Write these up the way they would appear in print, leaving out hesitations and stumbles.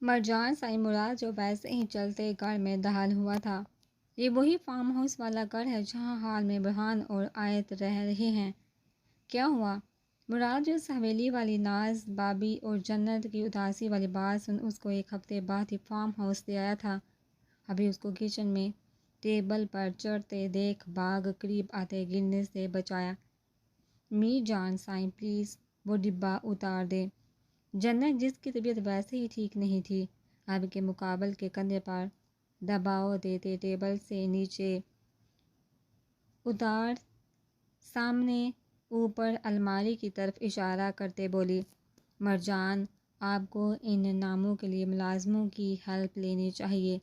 مرجان سائی مراد جو ویسے ہی چلتے گھر میں دہل ہوا تھا۔ یہ وہی فارم ہاؤس والا گھر ہے جہاں حال میں برہان اور آیت رہ رہے ہیں۔ کیا ہوا؟ مراد جو اس حویلی والی ناز بابی اور جنت کی اداسی والی بات سن اس کو ایک ہفتے بعد ہی فارم ہاؤس لے آیا تھا، ابھی اس کو کچن میں ٹیبل پر چڑھتے دیکھ باغ قریب آتے گرنے سے بچایا۔ میر جان سائیں پلیز وہ ڈبہ اتار دے۔ جنت جس کی طبیعت ویسے ہی ٹھیک نہیں تھی، اب کے مقابل کے کندھے پر دباؤ دیتے ٹیبل سے نیچے اتار سامنے اوپر الماری کی طرف اشارہ کرتے بولی، مرجان آپ کو ان ناموں کے لیے ملازموں کی ہیلپ لینی چاہیے۔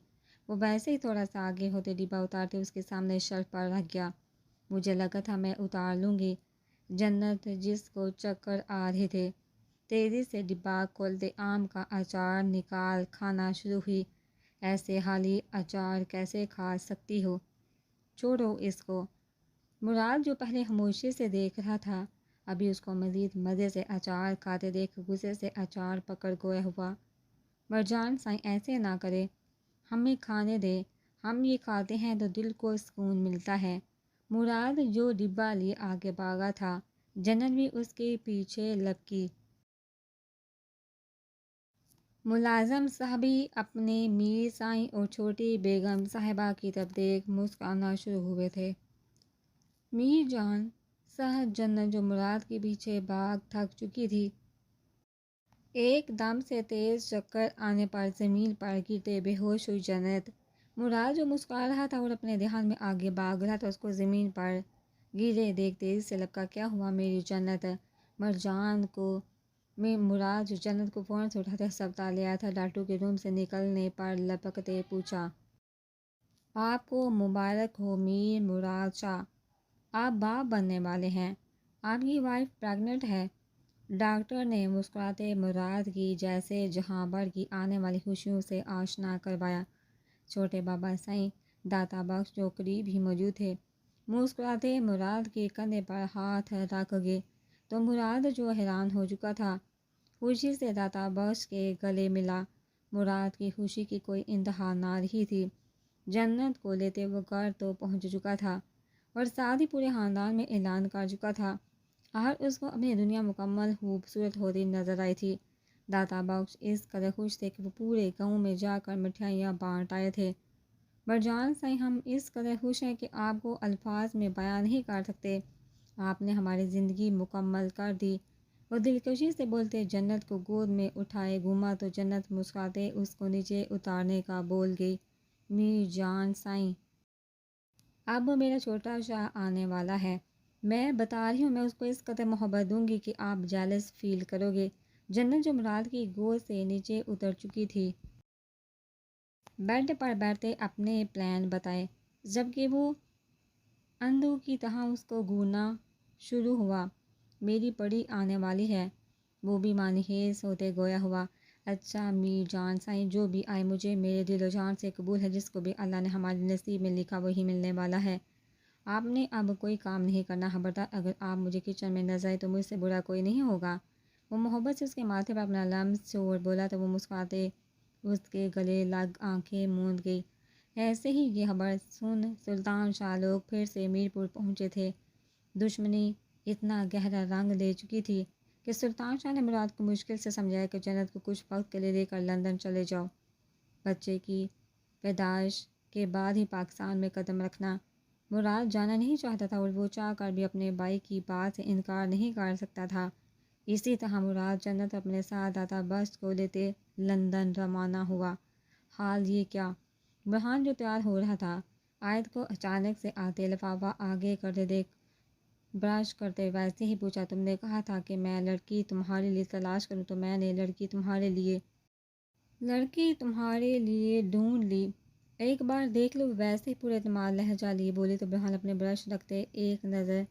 وہ ویسے ہی تھوڑا سا آگے ہوتے ڈبہ اتارتے اس کے سامنے شیلف پر رکھ گیا۔ مجھے لگا تھا میں اتار لوں گی۔ جنت جس کو چکر آ رہے تھے تیزی سے ڈبہ کھولتے آم کا اچار نکال کھانا شروع ہوئی۔ ایسے حالی اچار کیسے کھا سکتی ہو؟ چھوڑو اس کو۔ مراد جو پہلے خاموشی سے دیکھ رہا تھا ابھی اس کو مزید مزے سے اچار کھاتے دیکھ غصے سے اچار پکڑ گویا ہوا، مرجان سائیں ایسے نہ کرے، ہمیں کھانے دے، ہم یہ کھاتے ہیں تو دل کو سکون ملتا ہے۔ مراد جو ڈبہ لیے آگے بھاگا تھا، جنت بھی اس کے پیچھے لپکی۔ ملازم صاحبی اپنے میر سائیں اور چھوٹی بیگم صاحبہ کی طرف دیکھ مسکرانا شروع ہوئے تھے۔ میر جان صاحب جنت جو مراد کے پیچھے بھاگ تھک چکی تھی، ایک دم سے تیز چکر آنے پر زمین پر گرتے بے ہوش ہوئی۔ جنت مراد جو مسکرا رہا تھا اور اپنے دھیان میں آگے بھاگ رہا تھا اس کو زمین پر گرے دیکھ تیزی سے لپکا، کیا ہوا میری جنت؟ مرجان کو میں مراد جو جنت کو فوراً سے اٹھاتے ہسپتال لے آیا تھا، ڈاکٹر کے روم سے نکلنے پر لپکتے پوچھا، آپ کو مبارک ہو میر مراد شاہ، آپ باپ بننے والے ہیں، آپ کی وائف پریگننٹ ہے۔ ڈاکٹر نے مسکراتے مراد کی جیسے جہاں بھر کی آنے والی خوشیوں سے آشنا کروایا۔ چھوٹے بابا سائیں داتا بخش جو قریب ہی موجود تھے مسکراتے مراد کے کندھے پر ہاتھ رکھ گئے تو مراد جو حیران ہو چکا تھا خوشی سے داتا بخش کے گلے ملا۔ مراد کی خوشی کی کوئی انتہا نہ رہی تھی۔ جنت کو لیتے وہ گھر تو پہنچ چکا تھا اور ساتھ ہی پورے خاندان میں اعلان کر چکا تھا، ہر اس کو اپنی دنیا مکمل خوبصورت ہوتی نظر آئی تھی۔ داتا بخش اس قدر خوش تھے کہ وہ پورے گاؤں میں جا کر مٹھائیاں بانٹ آئے تھے۔ مرجان سائیں ہم اس قدر خوش ہیں کہ آپ کو الفاظ میں بیان نہیں کر سکتے، آپ نے ہماری زندگی مکمل کر دی۔ وہ دلکشی سے بولتے جنت کو گود میں اٹھائے گھوما تو جنت مسکراتے اس کو نیچے اتارنے کا بول گئی، میر جان سائیں اب میرا چھوٹا شاہ آنے والا ہے، میں بتا رہی ہوں میں اس کو اس قدر محبت دوں گی کہ آپ جیلس فیل کرو گے۔ جنت جو مراد کی گود سے نیچے اتر چکی تھی بیڈ پر بیٹھتے اپنے پلان بتائے، جبکہ وہ اندھو کی طرح اس کو گھورنا شروع ہوا، میری پڑی آنے والی ہے۔ وہ بھی مانحیس ہوتے گویا ہوا، اچھا میر جان سائیں جو بھی آئے مجھے میرے دل و جان سے قبول ہے، جس کو بھی اللہ نے ہمارے نصیب میں لکھا وہی ملنے والا ہے۔ آپ نے اب کوئی کام نہیں کرنا، خبردار اگر آپ مجھے کچن میں نظر آئے تو مجھ سے برا کوئی نہیں ہوگا۔ وہ محبت سے اس کے ماتھے پر اپنا لمس چھوڑ بولا تو وہ مسکراتے اس کے گلے لگ آنکھیں موند گئی۔ ایسے ہی یہ خبر سن سلطان شاہ لوگ پھر سے میرپور پہنچے تھے۔ دشمنی اتنا گہرا رنگ لے چکی تھی کہ سلطان شاہ نے مراد کو مشکل سے سمجھایا کہ جنت کو کچھ وقت کے لیے لے کر لندن چلے جاؤ، بچے کی پیدائش کے بعد ہی پاکستان میں قدم رکھنا۔ مراد جانا نہیں چاہتا تھا اور وہ چاہ کر بھی اپنے بھائی کی بات سے انکار نہیں کر سکتا تھا۔ اسی طرح مراد جنت اپنے ساتھ داتا بخش کو لیتے لندن روانہ ہوا۔ حال یہ کیا، برہان جو تیار ہو رہا تھا آیت کو اچانک سے آتے لفافہ آگے کرتے دیکھ برش کرتے ویسے ہی پوچھا، تم نے کہا تھا کہ میں لڑکی تمہارے لیے تلاش کروں تو میں نے لڑکی تمہارے لیے ڈھونڈ لی، ایک بار دیکھ لو۔ ویسے ہی پورے اعتماد لہجہ لیے بولی تو برہان اپنے برش رکھتے ایک نظر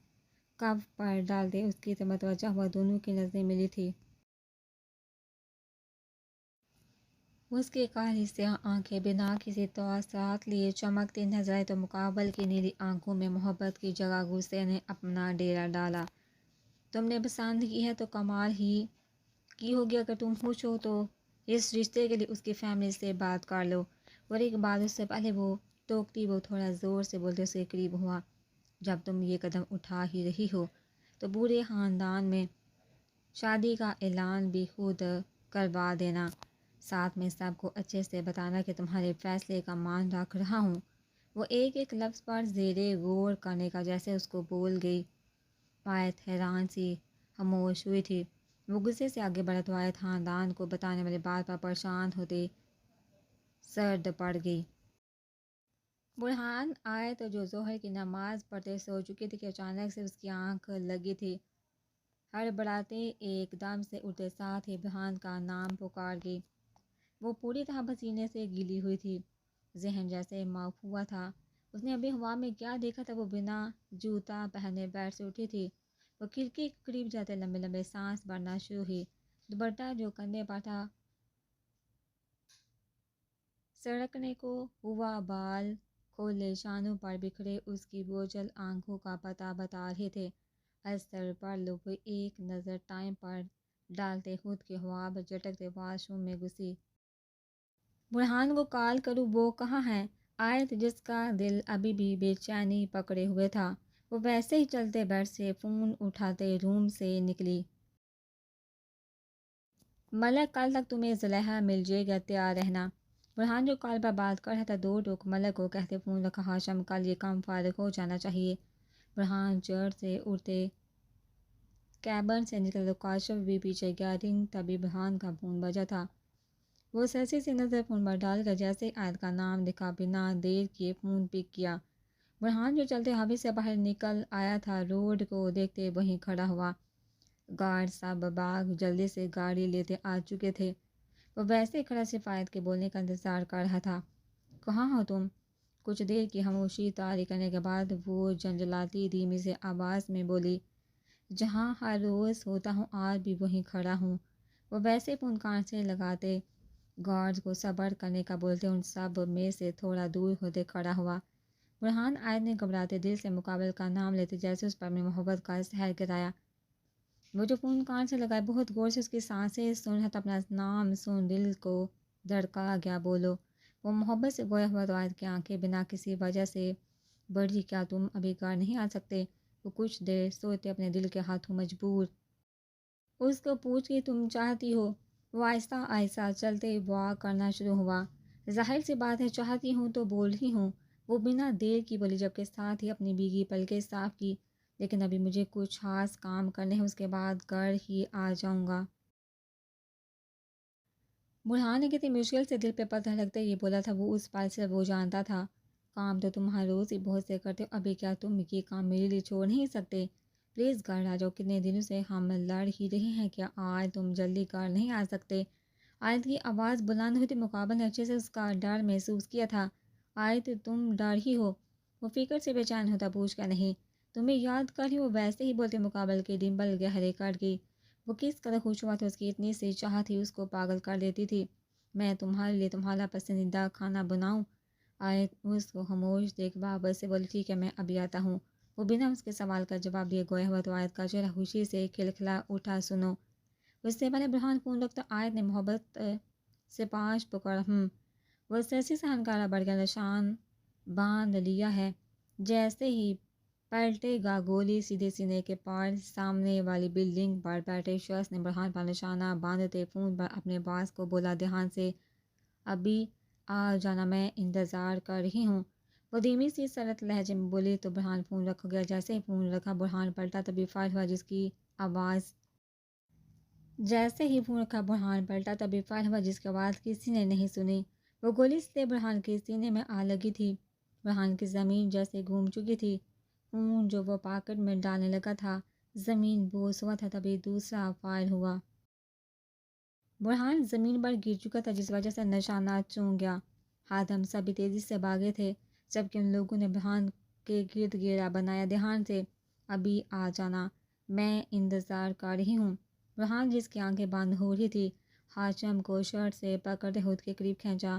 کف پر ڈالتے اس کی طرف متوجہ ہوا، دونوں کی نظریں ملی تھی۔ اس کی کالی سیاہ آنکھیں بنا کسی تاثرات لیے چمکتی نظر آئی تو مقابل کی نیلی آنکھوں میں محبت کی جگہ غصے نے اپنا ڈیرا ڈالا۔ تم نے پسند کی ہے تو کمال ہی کی ہوگی، اگر تم خوش ہو تو اس رشتے کے لیے اس کی فیملی سے بات کر لو۔ اور ایک بات اس سے پہلے وہ ٹوکتی وہ تھوڑا زور سے بولتے اس کے قریب ہوا، جب تم یہ قدم اٹھا ہی رہی ہو تو پورے خاندان میں شادی کا اعلان بھی خود کروا دینا، ساتھ میں سب کو اچھے سے بتانا کہ تمہارے فیصلے کا مان رکھ رہا ہوں۔ وہ ایک ایک لفظ پر زیر غور کرنے کا جیسے اس کو بول گئی۔ آیت حیران سی خاموش ہوئی تھی۔ وہ غصے سے آگے بڑھا تو آیت خاندان کو بتانے والی بات پر پریشان ہوتے سرد پڑ گئی۔ برہان آیت جو ظہر کی نماز پڑھتے سو چکی تھی کہ اچانک سے اس کی آنکھ لگی تھی۔ ہڑبڑاتے ایک دم سے اٹھتے ساتھ ہی برہان کا نام پکار گئی۔ وہ پوری طرح پسینے سے گیلی ہوئی تھی، ذہن جیسے معاف ہوا تھا۔ اس نے ابھی ہوا میں کیا دیکھا تھا؟ وہ بنا جوتا پہنے بیڈ سے اٹھی تھی۔ وہ کھڑکی کے قریب جاتے لمبے لمبے سانس بھرنا شروع ہوئی۔ دوپٹہ جو کندھے پر تھا سڑکنے کو ہوا، بال کھولے شانوں پر بکھرے اس کی بوجھل آنکھوں کا پتہ بتا رہے تھے۔ استر پر لو وہ ایک نظر ٹائم پر ڈالتے خود کے خواب جھٹکتے واش روم میں گھسی۔ برہان کو کال کروں، وہ کہاں ہے؟ آیت جس کا دل ابھی بھی بے چینی پکڑے ہوئے تھا، وہ ویسے ہی چلتے بیڈ سے فون اٹھاتے روم سے نکلی۔ ملک کل تک تمہیں زلیخا مل جائے گا، تیار رہنا۔ برہان جو کال پر بات کر رہا تھا دو ٹوک ملک کو کہتے فون رکھا۔ ہاشم کل یہ کام فارغ ہو جانا چاہیے۔ برہان چیئر سے اٹھتے کیبن سے نکلے تو کاشف بھی پیچھے گیا۔ رنگ تبھی برہان کا فون بجا تھا۔ وہ سرسی سی نظر فون پر ڈال کر جیسے آیت کا نام دکھا بنا دیر کیے فون پک کیا۔ برہان جو چلتے آفس سے باہر نکل آیا تھا روڈ کو دیکھتے وہیں کھڑا ہوا۔ گارڈ سب باغ جلدی سے گاڑی لیتے آ چکے تھے۔ وہ ویسے کھڑا صرف آیت کے بولنے کا انتظار کر رہا تھا۔ کہاں ہو تم؟ کچھ دیر کی خاموشی طاری کرنے کے بعد وہ جھنجھلاتی دھیمی سے آواز میں بولی، جہاں ہر روز ہوتا ہوں آج بھی وہیں کھڑا ہوں۔ وہ ویسے فون کان سے لگاتے گارڈز کو صبر کرنے کا بولتے ان سب میں سے تھوڑا دور ہوتے کھڑا ہوا۔ برہان آیت نے گھبراتے دل سے مقابل کا نام لیتے جیسے اس پر اپنی محبت کا زہر گرایا۔ وہ جو فون کان سے لگائے بہت غور سے اس کی سانسیں سن رہا تھا، اپنا نام سن دل کو دھڑکا گیا۔ بولو، وہ محبت سے گویا ہوا تو آیت کی آنکھیں بنا کسی وجہ سے بڑھی۔ کیا تم ابھی گھر نہیں آ سکتے؟ وہ کچھ دیر سوتے اپنے دل کے ہاتھوں مجبور اس کو پوچھ کے تم چاہتی ہو؟ وہ آہستہ آہستہ چلتے واک کرنا شروع ہوا۔ ظاہر سی بات ہے چاہتی ہوں تو بول رہی ہوں، وہ بنا دیر کی بولی، جبکہ ساتھ ہی اپنی بھیگی پلکیں صاف کی۔ لیکن ابھی مجھے کچھ خاص کام کرنے ہیں، اس کے بعد گھر ہی آ جاؤں گا۔ برہان نے کتنی مشکل سے دل پہ پتھر رکھتے یہ بولا تھا۔ وہ اس پل سے وہ جانتا تھا کام تو تم ہر روز ہی بہت سے کرتے ہو، ابھی کیا تم یہ کام میرے لیے چھوڑ نہیں سکتے؟ پلیز گھر آ جاؤ، کتنے دنوں سے ہم لڑ ہی رہے ہیں، کیا آج تم جلدی گھر نہیں آ سکتے؟ آیت کی آواز بلند ہوئی تھی۔ مقابل نے اچھے سے اس کا ڈر محسوس کیا تھا۔ آیت تم ڈر ہی ہو؟ وہ فکر سے بے چین ہوتا پوچھ کر نہیں، تمہیں یاد کر ہی وہ ویسے ہی بولتے مقابل کے ڈمبل گہرے کٹ گئی۔ وہ کس قدر خوش ہوا تھا، اس کی اتنی سی چاہت ہی اس کو پاگل کر دیتی تھی۔ میں تمہارے لیے تمہارا پسندیدہ کھانا بناؤں؟ آیت اس کو خاموش دیکھ واپس سے بولی، ٹھیک ہے میں ابھی آتا ہوں۔ وہ بنا اس کے سوال کا جواب دیے گویا ہوا تو آیت کا چہرہ خوشی سے کھلکھلا اٹھا۔ سنو، اس سے پہلے برہان فون رکھتا آیت نے محبت سے پاش پکڑا۔ وہ سرسی سے ہنکارا بڑھ گیا، نشان باندھ لیا ہے، جیسے ہی پلٹے گا گولی۔ سیدھے سینے کے پار سامنے والی بلڈنگ پر بیٹھے شخص نے برہان پر نشانہ باندھتے فون پر اپنے باس کو بولا، دھیان سے ابھی آ جانا، میں انتظار کر رہی ہوں۔ وہ دھیمی سی سرد لہجے میں بولی تو برہان فون رکھ گیا۔ جیسے ہی فون رکھا برہان پلٹا تبھی فائر ہوا جس کی آواز کسی نے نہیں سنی۔ وہ گولی سے برہان کے سینے میں آ لگی تھی۔ برہان کی زمین جیسے گھوم چکی تھی۔ خون جو وہ پاکٹ میں ڈالنے لگا تھا زمین بوس ہوا تھا۔ تبھی دوسرا فائر ہوا۔ برہان زمین پر گر چکا تھا جس وجہ سے نشانہ چونک گیا۔ ہادم سبھی تیزی سے بھاگے تھے جبکہ ان لوگوں نے برہان کے گرد گھیرا بنایا۔ دھیان سے ابھی آ جانا، میں انتظار کر رہی ہوں۔ برہان جس کی آنکھیں بند ہو رہی تھی ہاشم کو شرٹ سے پکڑتے خود کے قریب کھینچا۔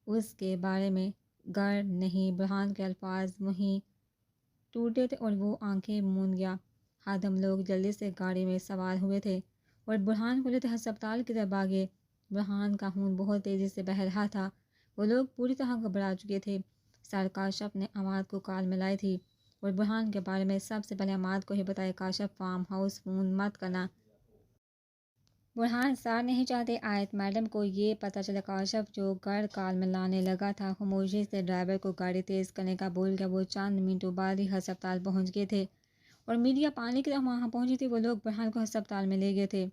اس کے بارے میں گر نہیں، برہان کے الفاظ وہیں ٹوٹے تھے اور وہ آنکھیں موند گیا۔ ہادم لوگ جلدی سے گاڑی میں سوار ہوئے تھے اور برہان کو لیتے ہسپتال کی طرف بھاگے۔ برہان کا خون بہت تیزی سے بہہ رہا تھا۔ وہ لوگ پوری طرح گھبرا چکے تھے۔ سر کاشف نے عماد کو کال ملائی تھی اور برہان کے بارے میں سب سے پہلے عماد کو ہی بتایا، کاشف فارم ہاؤس فون مت کرنا۔ برہان سار نہیں چاہتے آیت میڈم کو یہ پتہ چلا۔ کاشف جو گھر کال ملانے لگا تھا خاموشی سے ڈرائیور کو گاڑی تیز کرنے کا بول گیا۔ وہ چند منٹوں بعد ہی ہسپتال پہنچ گئے تھے اور میڈیا پانی کی طرح وہاں پہنچی تھی۔ وہ لوگ برہان کو ہسپتال میں لے گئے تھے۔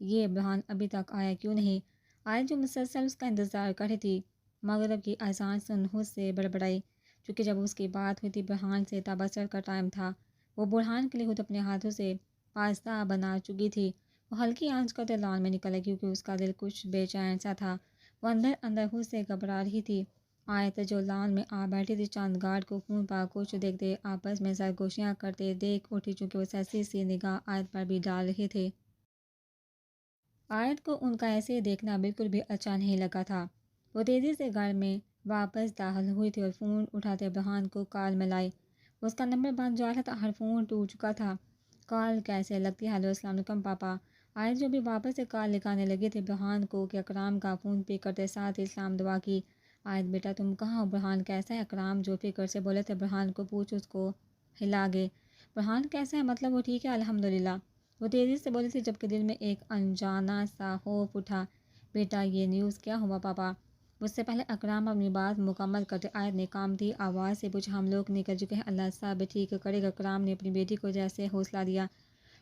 یہ برہان ابھی تک آیا کیوں نہیں؟ آیت جو مسلسل اس کا انتظار کر رہی تھی، مغرب کی اذان سن خود سے بڑبڑائی، چونکہ جب اس کی بات ہوئی تھی برہان سے تب عصر کا ٹائم تھا۔ وہ برہان کے لیے خود اپنے ہاتھوں سے پاستہ بنا چکی تھی۔ وہ ہلکی آنچ کرتے لان میں نکل آئی کیونکہ اس کا دل کچھ بے چین سا تھا۔ وہ اندر اندر خود سے گھبرا رہی تھی۔ آیت جو لان میں آ بیٹھی تھی چند گارڈ کو خون پاک کچھ دیکھتے آپس میں سرگوشیاں کرتے دیکھ اٹھی، چونکہ وہ سیسی سی نگاہ آیت پر بھی ڈال رہے تھے۔ آیت کو ان کا ایسے دیکھنا بالکل بھی اچھا نہیں لگا تھا۔ وہ تیزی سے گھر میں واپس داخل ہوئی تھی اور فون اٹھاتے برہان کو کال ملائی۔ اس کا نمبر بند جا رہا تھا، ہر فون ٹوٹ چکا تھا۔ کال کیسے لگتی؟ ہیلو السلام علیکم پاپا۔ آیت جو بھی واپس سے کال لگانے لگے تھے برہان کو کہ اکرام کا فون پک کرتے ساتھ اسلام دعا کی۔ آیت بیٹا تم کہاں ہو؟ برہان کیسا ہے؟ اکرام جو فکر سے بولے تھے برہان کو پوچھ، اس کو ہلا گئے۔ برہان کیسا ہے؟ مطلب وہ ٹھیک ہے الحمدللہ، وہ تیزی سے بولی تھی جبکہ دل میں ایک انجانا سا خوف اٹھا۔ بیٹا یہ نیوز کیا ہوا پاپا؟ اس سے پہلے اکرام اپنی بات مکمل کرتے آیت نے کامتی آواز سے پوچھا، ہم لوگ نکل چکے ہیں، اللہ سب ٹھیک کرے گا۔ اکرام نے اپنی بیٹی کو جیسے حوصلہ دیا۔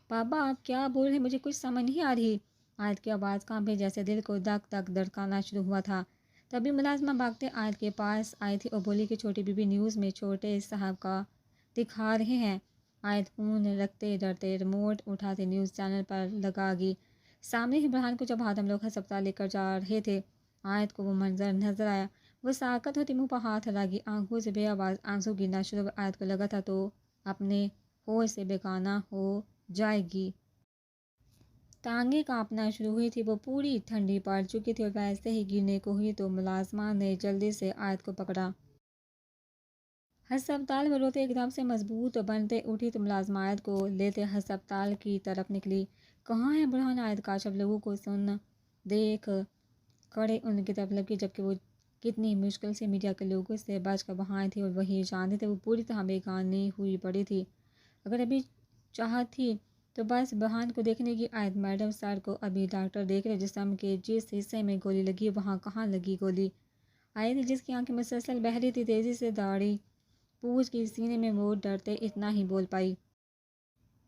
پاپا آپ کیا بول رہے؟ مجھے کچھ سمجھ نہیں آ رہی۔ آیت کی آواز کانپی جیسے دل کو دھک دھک دھڑکانا شروع ہوا تھا۔ تبھی ملازمہ بھاگتے آیت کے پاس آئی تھی اور بولی کہ چھوٹی بی بی نیوز میں چھوٹے صاحب کا دکھا رہے ہیں۔ آیت فون رکھتے ڈرتے ریموٹ اٹھاتے نیوز چینل پر لگا گئی۔ سامنے ہی برہان کو جب ہاتھ ہم لوگ ہسپتال لے کر جا رہے تھے، آیت کو وہ منظر نظر آیا۔ وہ ساکت ہوتی منہ پر ہاتھ لگی، آنکھوں سے بے آواز آنسو گرنا شروع۔ آیت کو لگا تھا تو اپنے ہوش سے بیگانہ ہو جائے گی۔ ٹانگیں کانپنا شروع ہوئی تھی، وہ پوری ٹھنڈی پڑ چکی تھی اور ویسے ہی گرنے کو ہوئی تو ملازمہ نے جلدی سے آیت کو پکڑا۔ ہسپتال میں روتے ایک دم سے مضبوط بنتے اٹھی تو ملازمہ آیت کو لیتے ہسپتال کی طرف نکلی۔ کہاں ہے برہان؟ آیت کاشف لوگوں کو سن دیکھ کھڑے ان کی طرف لپکی، جبکہ وہ کتنی مشکل سے میڈیا کے لوگوں سے بچ کر وہاں آئی تھی اور وہی جانتے تھے وہ پوری طرح بیگانہ ہوئی پڑی تھی۔ اگر ابھی چاہت تھی تو بس برہان کو دیکھنے کی۔ آیت میڈم سر کو ابھی ڈاکٹر دیکھ رہے، جسم کے جس حصے میں گولی لگی وہاں کہاں لگی گولی؟ آیت جس کی آنکھیں مسلسل بہہ رہی تھی تیزی سے داڑھی پوچھ کی سینے میں وہ ڈرتے اتنا ہی بول پائی۔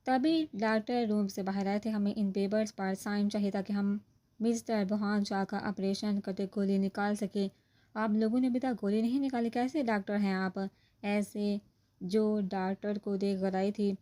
تبھی ڈاکٹر روم سے باہر آئے تھے، ہمیں ان پیپرز پر سائن چاہیے تاکہ ہم مسٹر برہان شاہ کا آپریشن کرتے گولی نکال سکے۔ آپ لوگوں نے ابھی تک گولی نہیں نکالی، کیسے ڈاکٹر ہیں آپ؟ ایسے جو ڈاکٹر کو دیکھ کر آئی تھی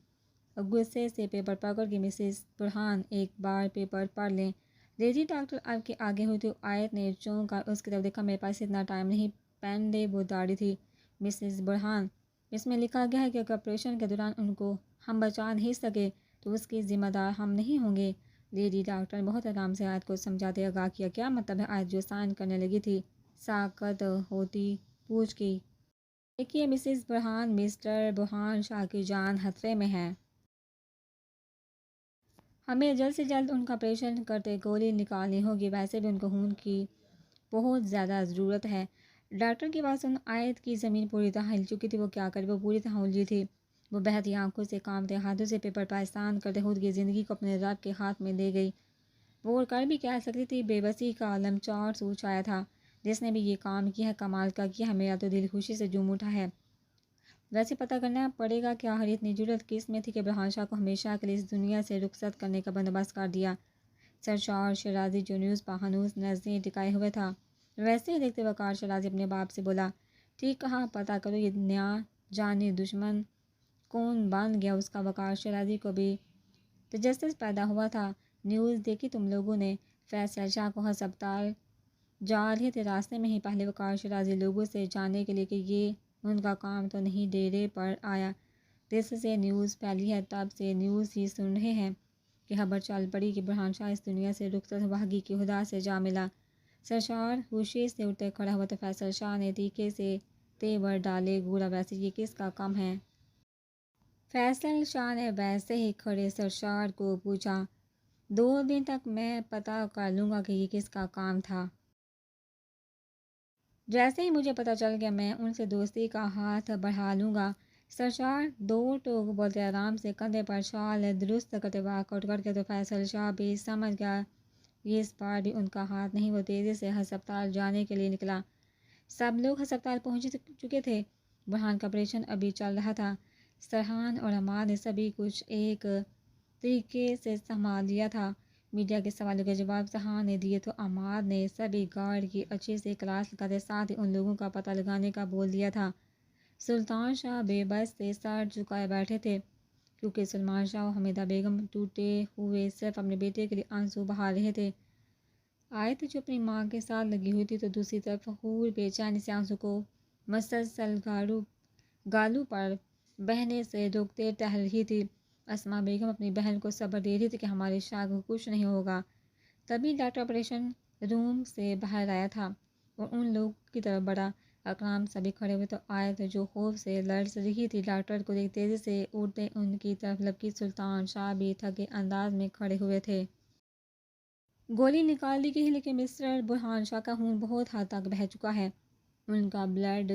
غصے سے پیپر پکڑ کے، مسز برہان ایک بار پیپر پڑھ لیں۔ لیڈی ڈاکٹر آپ کے آگے ہوئی تو آیت نے چونک کر اس کی طرف دیکھا، میرے پاس اتنا ٹائم نہیں، پین دے، وہ داڑھی تھی۔ مسز برہان اس میں لکھا گیا ہے کہ اگر آپریشن کے دوران ان کو ہم بچا نہیں سکے تو اس کی ذمہ دار ہم نہیں ہوں گے۔ لیڈی ڈاکٹر بہت آرام سے آیت کو سمجھاتے آگاہ کیا، کیا مطلب ہے؟ آیت جو سائن کرنے لگی تھی ساکت ہوتی پوچھ کی، دیکھیے مسز برہان، مسٹر برہان شاہ کی جان خطرے میں ہے، ہمیں جلد سے جلد ان کا آپریشن کرتے گولی نکالنی ہوگی، ویسے بھی ان کو خون کی بہت زیادہ ضرورت ہے۔ ڈاکٹر کی بات سن آیت کی زمین پوری طرح ہل چکی تھی، وہ کیا کرے، وہ پوری طرح الجھی تھی۔ وہ بہتی آنکھوں سے کانپتے ہاتھوں سے پیپر پر احسان کرتے خود کی زندگی کو اپنے رب کے ہاتھ میں دے گئی۔ وہ کر بھی کیا سکتی تھی؟ بے بسی کا عالم چار سو چھایا تھا۔ جس نے بھی یہ کام کیا ہے کمال کا کیا ہے، میرا تو دل خوشی سے جھوم اٹھا ہے۔ ویسے پتہ کرنا پڑے گا کہ آخر اتنی جرأت کس میں تھی کہ برہان شاہ کو ہمیشہ کے لیے اس دنیا سے رخصت کرنے کا بندوبست کر دیا۔ سرشار شیرازی جو نیوز پر ہنوز نظریں ٹکائے ہوئے تھا، ویسے ہی دیکھتے وقار شیرازی اپنے باپ سے بولا، ٹھیک کہا، پتہ کرو یہ نیا جانی دشمن کون بن گیا اس کا۔ وقار شیرازی کو بھی تجسس پیدا ہوا تھا۔ نیوز دیکھی تم لوگوں نے؟ فیصل شاہ کو ہسپتال جا رہے تھے، راستے میں ہی پہلے وقار شیرازی لوگوں سے جاننے کے لیے کہ یہ ان کا کام تو نہیں ڈیرے پر آیا، جس سے نیوز پھیلی ہے تب سے نیوز ہی سن رہے ہیں کہ خبر چل پڑی کہ برہان شاہ اس دنیا سے رخصت بھاگی کی خدا سے جا ملا۔ سرشار ہوشی سے اٹھتے کھڑا ہوا تو فیصل شاہ نے تیکے سے تیور ڈالے، گورا ویسے یہ کس کا کام ہے؟ فیصل شاہ نے ویسے ہی کھڑے سرشار کو پوچھا۔ 2 دن تک میں پتہ کر لوں گا کہ یہ کس کا کام تھا۔ جیسے ہی مجھے پتہ چل گیا میں ان سے دوستی کا ہاتھ بڑھا لوں گا۔ سرشار 2 ٹوک بولتے آرام سے کندھے پر شال درست کرتے واک آؤٹ کر کے تو فیصل شاہ بھی سمجھ گیا یہ اس بار بھی ان کا ہاتھ نہیں۔ وہ تیزی سے ہسپتال جانے کے لیے نکلا۔ سب لوگ ہسپتال پہنچ چکے تھے۔ برہان کا آپریشن ابھی چل رہا تھا۔ سرحان اور عماد نے سبھی کچھ ایک طریقے سے سنبھال لیا تھا۔ میڈیا کے سوالوں کے جواب سرحان نے دیے تو عماد نے سبھی گارڈ کی اچھے سے کلاس لگاتے ساتھ ہی ان لوگوں کا پتہ لگانے کا بول دیا تھا۔ سلطان شاہ بے بس سے سر جھکائے بیٹھے تھے کیونکہ سلمان شاہ و حمیدہ بیگم ٹوٹے ہوئے صرف اپنے بیٹے کے لیے آنسو بہا رہے تھے۔ آیت جو اپنی ماں کے ساتھ لگی ہوئی تھی تو دوسری طرف حور بے چینی سے آنسو کو مسلسل گالوں پر بہنے سے روکتے ٹہل رہی تھی۔ اسما بیگم اپنی بہن کو صبر دے رہی تھی کہ ہمارے شاہ کو کچھ نہیں ہوگا۔ تبھی ڈاکٹر آپریشن روم سے باہر آیا تھا اور ان لوگ کی طرف بڑھا۔ اکرام سبھی کھڑے ہوئے تو آیت جو خوف سے لرز رہی تھی ڈاکٹر کو دیکھ تیزی سے اٹھتے ان کی طرف لپکی۔ سلطان شاہ بھی تھکے انداز میں کھڑے ہوئے تھے۔ گولی نکال دی گئی لیکن مسٹر برہان شاہ کا خون بہت حد تک بہہ چکا ہے۔ ان کا بلڈ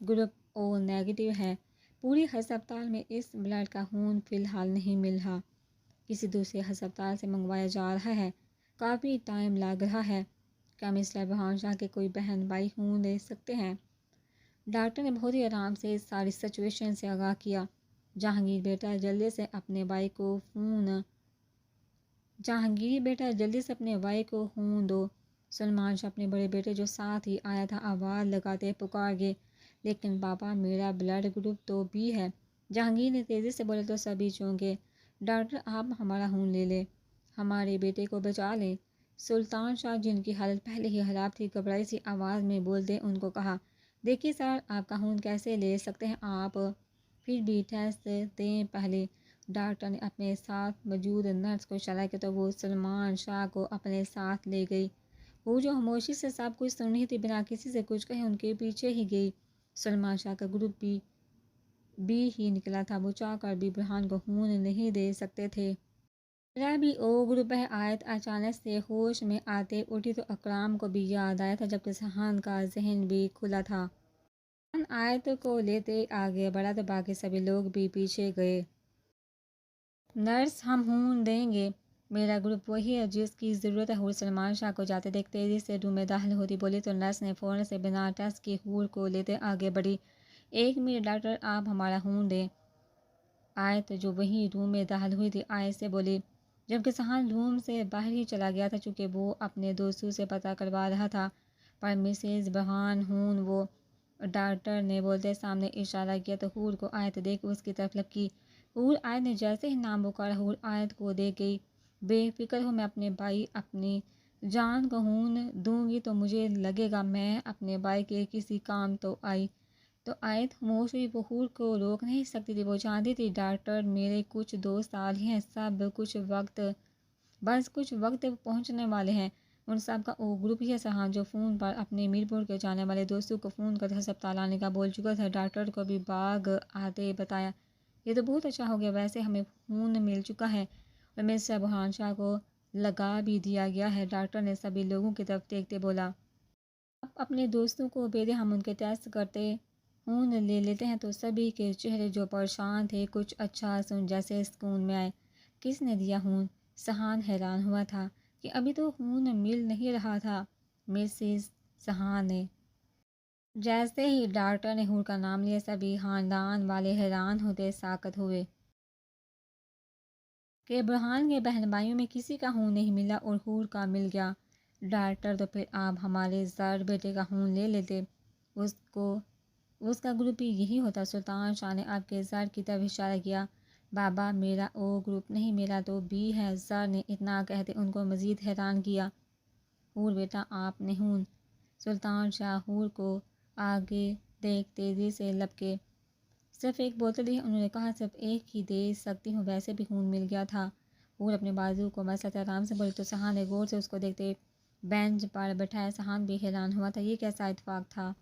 گروپ او نیگیٹو ہے۔ پوری ہسپتال میں اس بلڈ کا خون فی الحال نہیں مل رہا۔ کسی دوسرے ہسپتال سے منگوایا جا رہا ہے۔ کافی ٹائم لگ رہا ہے۔ کیا مسٹر برہان شاہ کے کوئی بہن بھائی خون دے سکتے ہیں؟ ڈاکٹر نے بہت ہی آرام سے اس ساری سچویشن سے آگاہ کیا۔ جہانگیر بیٹا جلدی سے اپنے بھائی کو خون دو۔ سلمان شاہ اپنے بڑے بیٹے جو ساتھ ہی آیا تھا آواز لگاتے پکار گئے۔ لیکن پاپا میرا بلڈ گروپ تو بی ہے۔ جہانگیر نے تیزی سے بولے تو سبھی چونکے۔ ڈاکٹر آپ ہمارا خون لے لیں، ہمارے بیٹے کو بچا لیں۔ سلطان شاہ جن کی حالت پہلے ہی خراب تھی گھبرائی سی آواز میں بولتے ان کو کہا دیکھیے سر آپ کا خون کیسے لے سکتے ہیں آپ پھر بھی ٹیسٹ دیں پہلے۔ ڈاکٹر نے اپنے ساتھ موجود نرس کو اشارہ کیا تو وہ سلمان شاہ کو اپنے ساتھ لے گئی۔ وہ جو خاموشی سے سب کچھ سن رہی تھی بنا کسی سے کچھ کہے ان کے پیچھے ہی گئی۔ سلمان شاہ کا گروپ بی ہی نکلا تھا۔ وہ چاہ کر بھی برہان کو خون نہیں دے سکتے تھے۔ میرا بھی او گروپ ہے۔ آیت اچانک سے ہوش میں آتے اٹھی تو اکرام کو بھی یاد آیا تھا جبکہ سرحان کا ذہن بھی کھلا تھا۔ سرحان آیت کو لیتے آگے بڑھا تو باقی سبھی لوگ بھی پیچھے گئے۔ نرس ہم خون دیں گے۔ میرا گروپ وہی ہے جس کی ضرورت ہے۔ حور سلمان شاہ کو جاتے دیکھ تیزی سے روم میں داخل ہوتی بولی تو نرس نے فوراً سے بنا ٹیسٹ کی حور کو لیتے آگے بڑھی۔ 1 منٹ ڈاکٹر آپ ہمارا خون دیں۔ آیت جو وہی روم میں داخل ہوئی تھی آیت سے بولی جبکہ سرحان روم سے باہر ہی چلا گیا تھا چونکہ وہ اپنے دوستوں سے پتہ کروا رہا تھا۔ پر مسز برہان خون وہ ڈاکٹر نے بولتے سامنے اشارہ کیا تو حور کو آیت دیکھ اس کی طرف لپکی۔ حور آیت نے جیسے ہی نام پکارا حور آیت کو دیکھ گئی۔ بے فکر ہو میں اپنے بھائی اپنی جان کو خون دوں گی تو مجھے لگے گا میں اپنے بھائی کے کسی کام تو آئی۔ تو آیت خاموش ہوئی۔ وہ حور کو روک نہیں سکتی تھی۔ وہ چاہتی تھی ڈاکٹر میرے کچھ دوست آ رہے ہیں بس کچھ وقت پہنچنے والے ہیں۔ ان سب کا او گروپ ہی ہے۔ سرحان جو فون پر اپنے میرپور کے جانے والے دوستوں کو فون کر ہسپتال آنے کا بول چکا تھا ڈاکٹر کو بھی باغ آتے بتایا یہ تو بہت اچھا ہو گیا ویسے ہمیں خون مل چکا ہے اور مسٹر برہان شاہ کو لگا بھی دیا گیا ہے۔ ڈاکٹر نے سبھی لوگوں کی طرف دیکھتے بولا آپ اپنے دوستوں کو بھیجیں ہم ان کے ٹیسٹ کرتے خون لے لیتے ہیں۔ تو سبھی کے چہرے جو پریشان تھے کچھ اچھا سن جیسے سکون میں آئے۔ کس نے دیا خون؟ سرحان حیران ہوا تھا کہ ابھی تو خون مل نہیں رہا تھا۔ مسز سرحان نے جیسے ہی ڈاکٹر نے حور کا نام لیا سبھی خاندان والے حیران ہوتے ساکت ہوئے کہ برہان کے بہن بھائیوں میں کسی کا خون نہیں ملا اور حور کا مل گیا۔ ڈاکٹر تو پھر آپ ہمارے زر بیٹے کا خون لے لیتے اس کا گروپ بھی یہی ہوتا۔ سلطان شاہ نے آپ کے زر کی طرف اشارہ کیا۔ بابا میرا او گروپ نہیں میرا تو بی ہے۔ زر نے اتنا کہتے ان کو مزید حیران کیا۔ حور بیٹا آپ نے خون؟ سلطان شاہ حور کو آگے دیکھ تیزی سے لپکے۔ صرف ایک بوتل ہی انہوں نے کہا صرف ایک ہی دے سکتی ہوں ویسے بھی خون مل گیا تھا۔ حور اپنے بازو کو مسلتے آرام سے بولی تو سرحان نے غور سے اس کو دیکھتے بینچ پر بٹھایا۔ سرحان بھی حیران ہوا تھا یہ کیسا اتفاق تھا۔